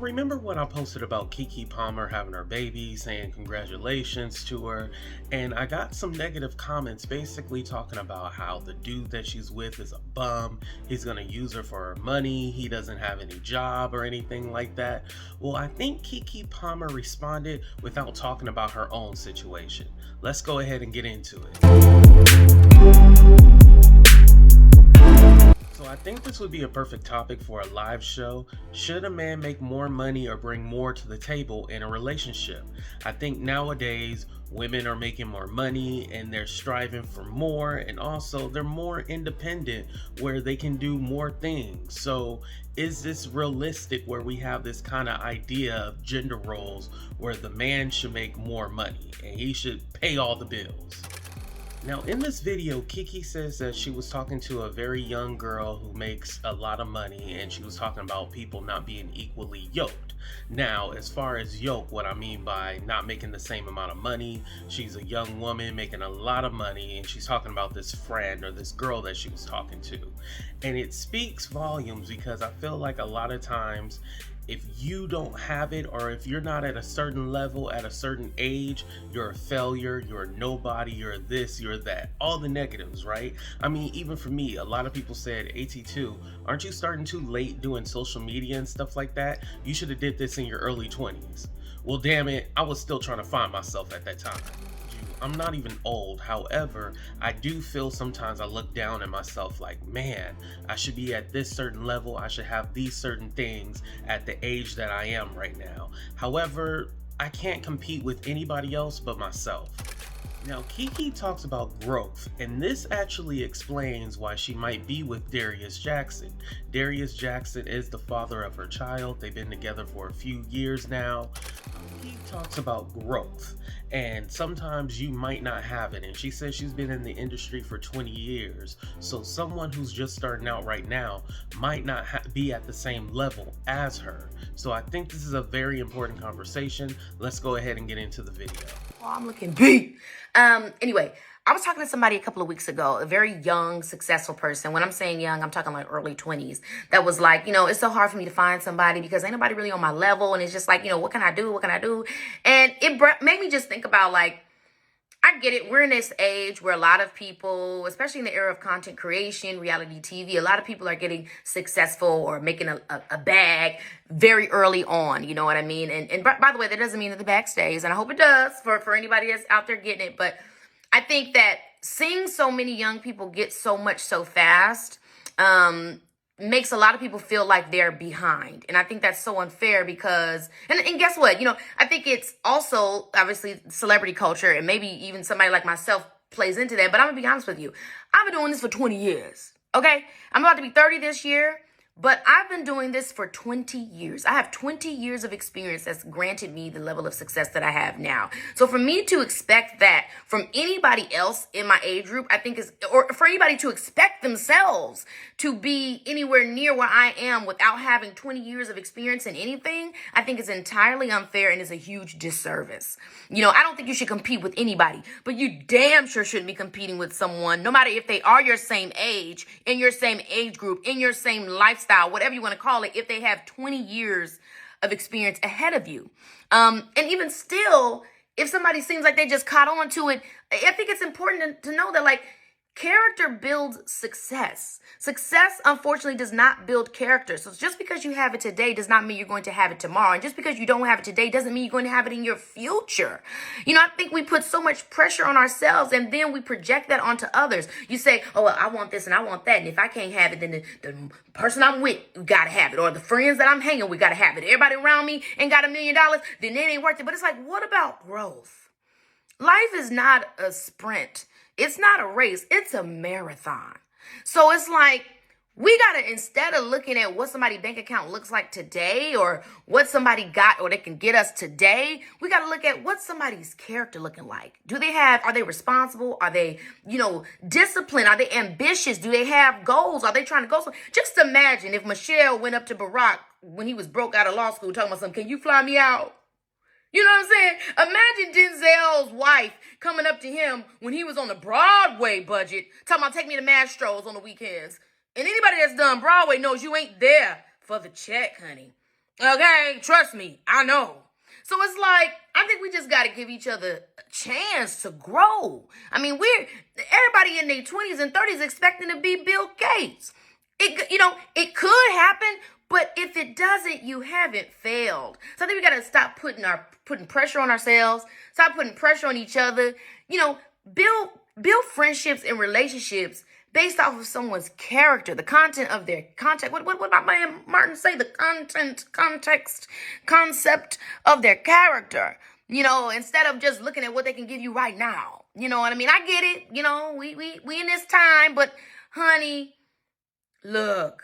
remember when I posted about Keke Palmer having her baby, saying congratulations to her, and I got some negative comments basically talking about how the dude that she's with is a bum, he's gonna use her for her money, he doesn't have any job or anything like that. Well, I think Keke Palmer responded without talking about her own situation. Let's go ahead and get into it. So I think this would be a perfect topic for a live show. Should a man make more money or bring more to the table in a relationship? I think nowadays women are making more money and they're striving for more, and also they're more independent where they can do more things. So is this realistic where we have this kind of idea of gender roles where the man should make more money and he should pay all the bills? Now, in this video, Keke says that she was talking to a very young girl who makes a lot of money, and she was talking about people not being equally yoked. Now, as far as yoke, what I mean by not making the same amount of money, she's a young woman making a lot of money, and she's talking about this friend or this girl that she was talking to. And it speaks volumes because I feel like a lot of times, if you don't have it, or if you're not at a certain level at a certain age, you're a failure, you're a nobody, you're this, you're that, all the negatives, right? I mean, even for me, a lot of people said, AT2, aren't you starting too late doing social media and stuff like that? You should have did this in your early 20s. Well, damn it, I was still trying to find myself at that time. I'm not even old. However, I do feel sometimes I look down at myself like, man, I should be at this certain level. I should have these certain things at the age that I am right now. However, I can't compete with anybody else but myself. Now, Keke talks about growth, and this actually explains why she might be with Darius Jackson. Darius Jackson is the father of her child. They've been together for a few years now. He talks about growth, and sometimes you might not have it, and she says she's been in the industry for 20 years, so someone who's just starting out right now might not be at the same level as her. So I think this is a very important conversation. Let's go ahead and get into the video. Oh, I'm looking beat. Anyway, I was talking to somebody a couple of weeks ago, a very young, successful person. When I'm saying young, I'm talking like early 20s. That was like, it's so hard for me to find somebody because ain't nobody really on my level. And it's just like, what can I do? What can I do? And it made me just think about like, I get it. We're in this age where a lot of people, especially in the era of content creation, reality TV, a lot of people are getting successful or making a bag very early on. You know what I mean? And by the way, that doesn't mean that the bag stays. And I hope it does for anybody that's out there getting it. But I think that seeing so many young people get so much so fast makes a lot of people feel like they're behind. And I think that's so unfair because, and guess what? I think it's also obviously celebrity culture, and maybe even somebody like myself plays into that. But I'm gonna be honest with you. I've been doing this for 20 years. Okay. I'm about to be 30 this year, but I've been doing this for 20 years. I have 20 years of experience that's granted me the level of success that I have now. So for me to expect that from anybody else in my age group, I think or for anybody to expect themselves to be anywhere near where I am without having 20 years of experience in anything, I think is entirely unfair and is a huge disservice. I don't think you should compete with anybody, but you damn sure shouldn't be competing with someone, no matter if they are your same age, in your same age group, in your same lifestyle, whatever you want to call it, if they have 20 years of experience ahead of you. And even still, if somebody seems like they just caught on to it, I think it's important to know that like character builds success. Success, unfortunately, does not build character. So just because you have it today does not mean you're going to have it tomorrow. And just because you don't have it today doesn't mean you're going to have it in your future. I think we put so much pressure on ourselves and then we project that onto others. You say, oh, well, I want this and I want that. And if I can't have it, then the person I'm with got to have it. Or the friends that I'm hanging with got to have it. Everybody around me ain't got $1 million, then it ain't worth it. But it's like, what about growth? Life is not a sprint. It's not a race. It's a marathon. So it's like we got to, instead of looking at what somebody's bank account looks like today or what somebody got or they can get us today, we got to look at what somebody's character looking like. Are they responsible? Are they, disciplined? Are they ambitious? Do they have goals? Are they trying to go somewhere? Just imagine if Michelle went up to Barack when he was broke out of law school talking about something, can you fly me out? You know what I'm saying? Imagine Denzel's wife coming up to him when he was on the Broadway budget, talking about take me to Mastro's on the weekends. And anybody that's done Broadway knows you ain't there for the check, honey. Okay, trust me, I know. So it's like, I think we just got to give each other a chance to grow. I mean, everybody in their 20s and 30s expecting to be Bill Gates. It could happen, but if it doesn't, you haven't failed. So I think we got to stop putting pressure on ourselves, stop putting pressure on each other. You know, build friendships and relationships based off of someone's character, the content of their contact. What about man Martin say? The concept of their character. Instead of just looking at what they can give you right now. You know what I mean? I get it. We in this time, but honey, look,